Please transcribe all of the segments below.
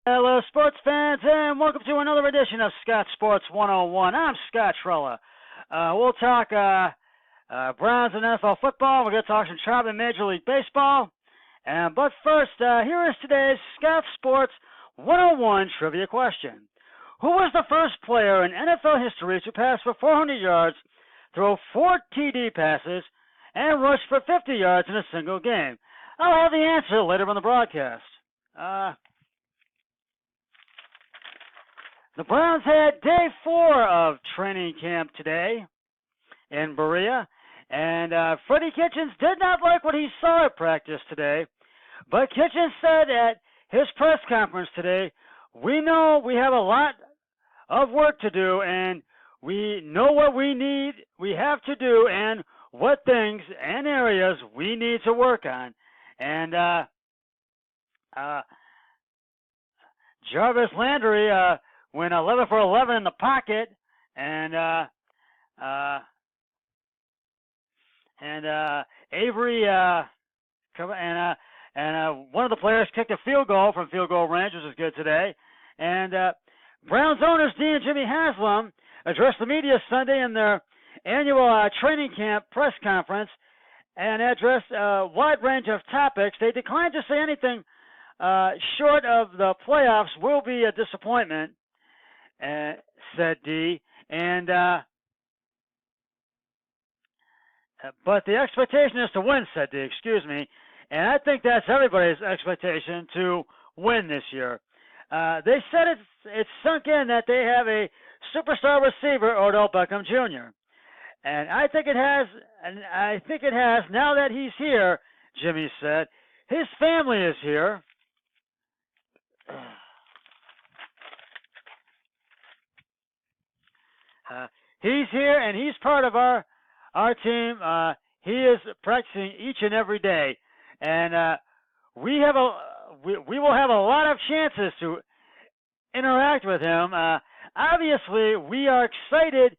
Hello, sports fans, and welcome to another edition of Scott Sports 101. I'm Scott Trella. We'll talk Browns and NFL football. We're going to talk some Trout and Major League Baseball. But first, here is today's Scott Sports 101 trivia question. Who was the first player in NFL history to pass for 400 yards, throw 4 TD passes, and rush for 50 yards in a single game? I'll have the answer later on the broadcast. The Browns had day 4 of training camp today in Berea, and Freddie Kitchens did not like what he saw at practice today, but Kitchens said at his press conference today, we know we have a lot of work to do, and we know what we have to do, and what things and areas we need to work on. And Jarvis Landry went 11 for 11 in the pocket, and Avery one of the players kicked a field goal from field goal range, which was good today. And Browns owners Dean and Jimmy Haslam addressed the media Sunday in their annual training camp press conference and addressed a wide range of topics. They declined to say anything short of the playoffs will be a disappointment, said D. And but the expectation is to win, said D. Excuse me. And I think that's everybody's expectation to win this year. They said it's sunk in that they have a superstar receiver, Odell Beckham Jr. And I think it has. Now that he's here, Jimmy said. His family is here. He's here, and he's part of our team. He is practicing each and every day, and we will have a lot of chances to interact with him. Obviously, we are excited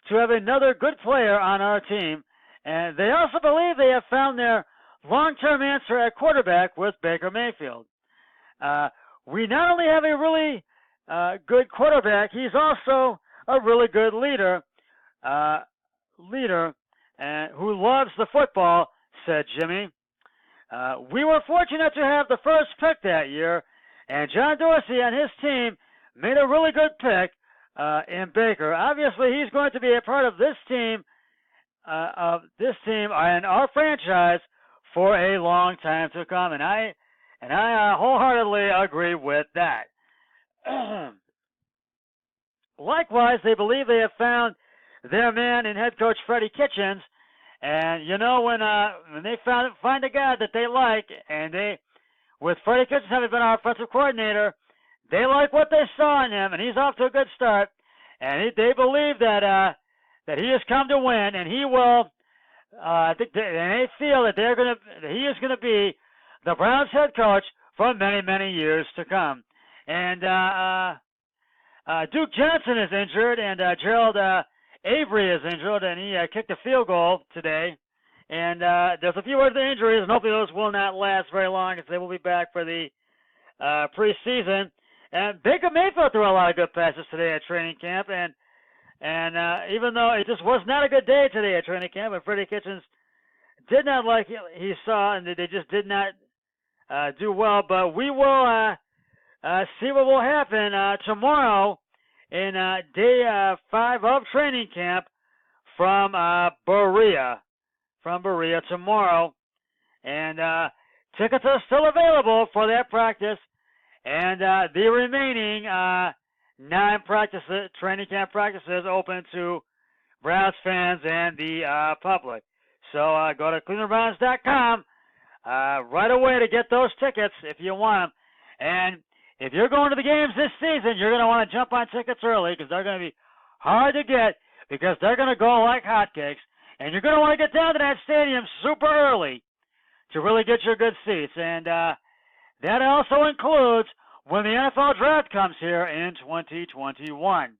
to have another good player on our team, and they also believe they have found their long-term answer at quarterback with Baker Mayfield. We not only have a really good quarterback, he's also a really good leader who loves the football, said Jimmy. We were fortunate to have the first pick that year, and John Dorsey and his team made a really good pick in Baker. Obviously, he's going to be a part of this team and our franchise for a long time to come, and I wholeheartedly agree with that. Likewise, they believe they have found their man in head coach Freddie Kitchens, and you know when they find a guy that they like, and with Freddie Kitchens having been our offensive coordinator, they like what they saw in him, and he's off to a good start, and they believe that he has come to win, and he will. And they feel that he is gonna be the Browns head coach for many, many years to come. And Duke Johnson is injured, and Gerald Avery is injured, and he kicked a field goal today. And there's a few other injuries, and hopefully those will not last very long, as they will be back for the preseason. And Baker Mayfield threw a lot of good passes today at training camp, and even though it just was not a good day today at training camp, and Freddie Kitchens did not like he saw, and they just did not do well. But we will see what will happen tomorrow in day 5 of training camp from Berea. From Berea tomorrow. And tickets are still available for that practice. And the remaining 9 training camp practices open to Browns fans and the public. So go to ClevelandBrowns.com right away to get those tickets if you want them. And if you're going to the games this season, you're going to want to jump on tickets early because they're going to be hard to get because they're going to go like hotcakes. And you're going to want to get down to that stadium super early to really get your good seats. And that also includes when the NFL draft comes here in 2021.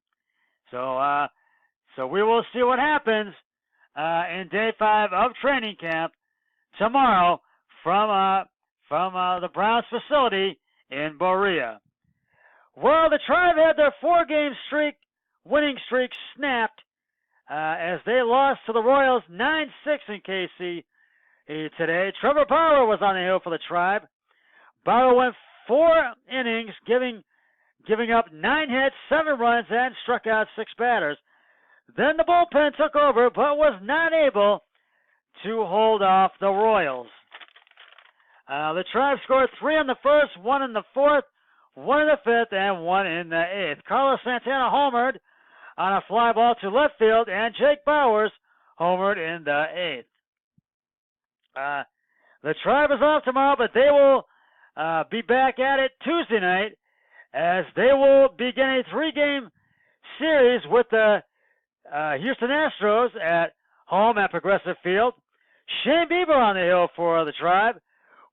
So we will see what happens in day 5 of training camp tomorrow from the Browns facility in Berea. Well, the Tribe had their 4-game winning streak snapped as they lost to the Royals 9-6 in KC today. Trevor Bauer was on the hill for the Tribe. Bauer went 4 innings, giving up 9 hits, 7 runs, and struck out 6 batters. Then the bullpen took over, but was not able to hold off the Royals. The Tribe scored 3 in the first, 1 in the fourth, 1 in the fifth, and 1 in the eighth. Carlos Santana homered on a fly ball to left field, and Jake Bowers homered in the eighth. The Tribe is off tomorrow, but they will be back at it Tuesday night as they will begin a 3-game series with the Houston Astros at home at Progressive Field. Shane Bieber on the hill for the Tribe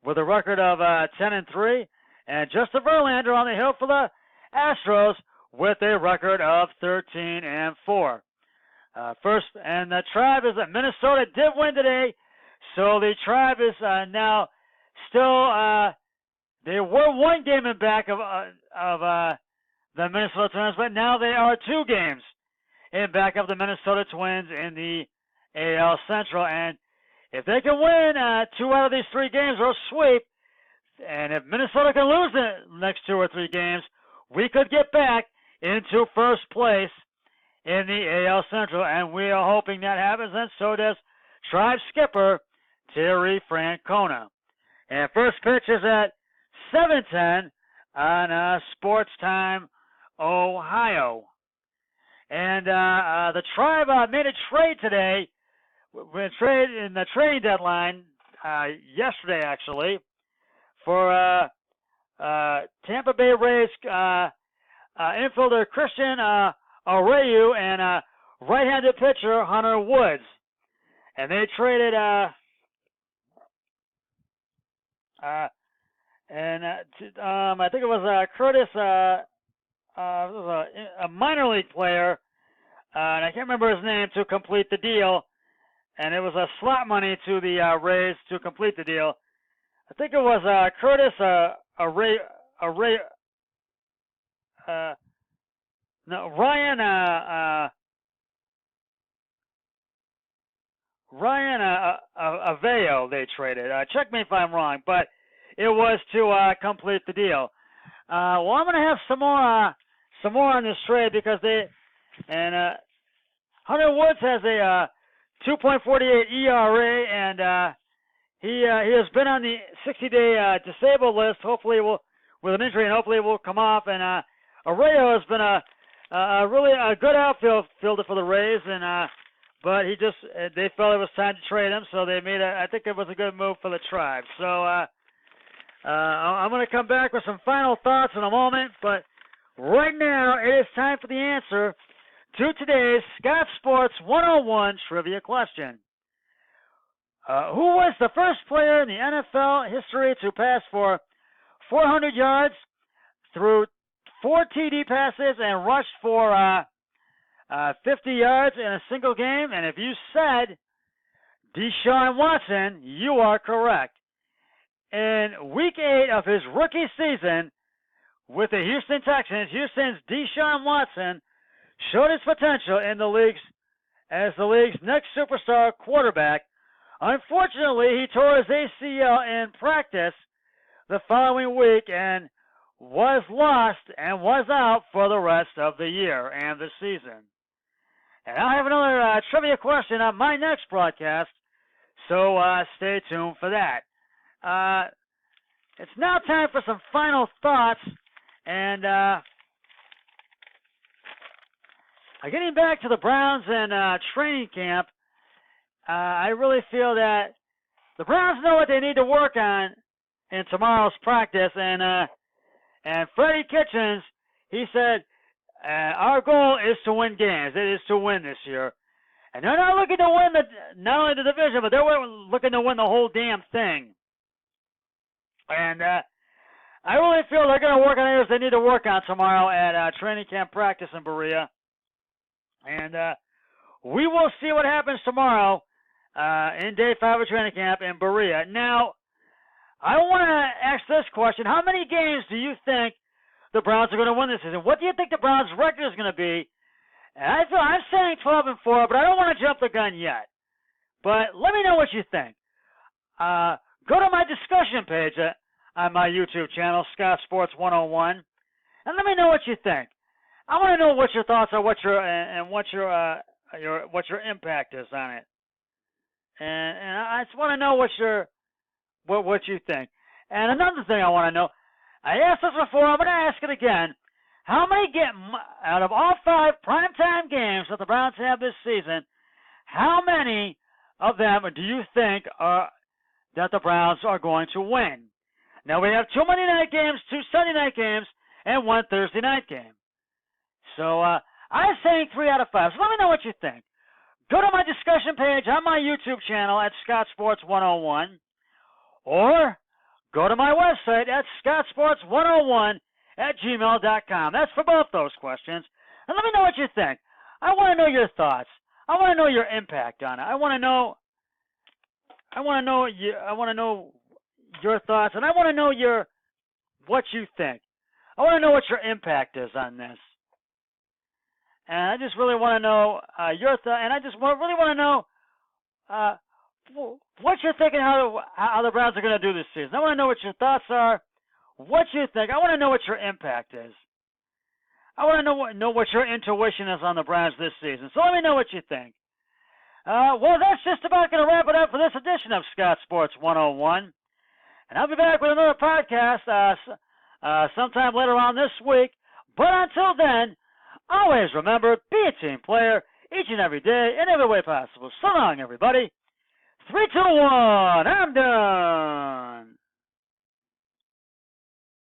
with a record of 10-3, and Justin Verlander on the hill for the Astros with a record of 13-4. First, and the Tribe is that Minnesota did win today, so the Tribe is now still. They were 1 game in back of the Minnesota Twins, but now they are 2 games in back of the Minnesota Twins in the AL Central. And if they can win 2 out of these 3 games or sweep, and if Minnesota can lose the next 2 or 3 games, we could get back into first place in the AL Central, and we are hoping that happens, and so does Tribe skipper Terry Francona. And first pitch is at 7:10 on Sports Time, Ohio. And the Tribe made a trade today. We trade in the trading deadline yesterday, actually, for Tampa Bay Rays infielder Christian Abreu and right-handed pitcher Hunter Woods. And they traded I think it was Curtis, a minor league player, and I can't remember his name, to complete the deal. And it was slot money to the Rays to complete the deal. I think it was Curtis Ryan Aveo they traded. Check me if I'm wrong, but it was to complete the deal. Well, I'm going to have some more on this trade because Hunter Woods has a 2.48 ERA, and he has been on the 60-day disabled list. Hopefully, with an injury, and hopefully it will come off. And Arroyo has been a really good outfielder for the Rays, and but they felt it was time to trade him, so they made I think it was a good move for the Tribe. So I'm going to come back with some final thoughts in a moment, but right now it is time for the answer to today's Scott Sports 101 trivia question. Who was the first player in the NFL history to pass for 400 yards, threw 4 TD passes, and rushed for 50 yards in a single game? And if you said Deshaun Watson, you are correct. In Week 8 of his rookie season with the Houston Texans, Houston's Deshaun Watson showed his potential in the league's as the league's next superstar quarterback. Unfortunately, he tore his ACL in practice the following week and was lost and was out for the rest of the year and the season. And I have another trivia question on my next broadcast, so stay tuned for that. It's now time for some final thoughts, and getting back to the Browns and training camp, I really feel that the Browns know what they need to work on in tomorrow's practice, and Freddie Kitchens, he said, our goal is to win games. It is to win this year. And they're not looking to win not only the division, but they're looking to win the whole damn thing. And I really feel they're going to work on areas they need to work on tomorrow at training camp practice in Berea. And we will see what happens tomorrow in day 5 of training camp in Berea. Now, I want to ask this question. How many games do you think the Browns are going to win this season? What do you think the Browns' record is going to be? And I'm saying 12-4, but I don't want to jump the gun yet. But let me know what you think. Go to my discussion page on my YouTube channel, Scott Sports 101, and let me know what you think. I want to know what your thoughts are, what your impact is on it, and I just want to know what you think. And another thing I want to know, I asked this before, I'm going to ask it again. How many out of all 5 primetime games that the Browns have this season, how many of them do you think that the Browns are going to win? Now, we have 2 Monday night games, 2 Sunday night games, and 1 Thursday night game. So I'm saying 3 out of 5. So let me know what you think. Go to my discussion page on my YouTube channel at Scott Sports 101, or go to my website at scottsports101@gmail.com. That's for both those questions. And let me know what you think. I want to know your thoughts. I want to know your impact on it. I want to know your thoughts, and I want to know what you think. I want to know what your impact is on this. And I just really want to know your thoughts, and I just really want to know what you're thinking, how the Browns are going to do this season. I want to know what your thoughts are, what you think. I want to know what your impact is. I want to know what your intuition is on the Browns this season. So let me know what you think. Well, that's just about going to wrap it up for this edition of Scott Sports 101. And I'll be back with another podcast sometime later on this week. But until then, always remember, be a team player each and every day in every way possible. So long, everybody. 3, 2, 1, I'm done.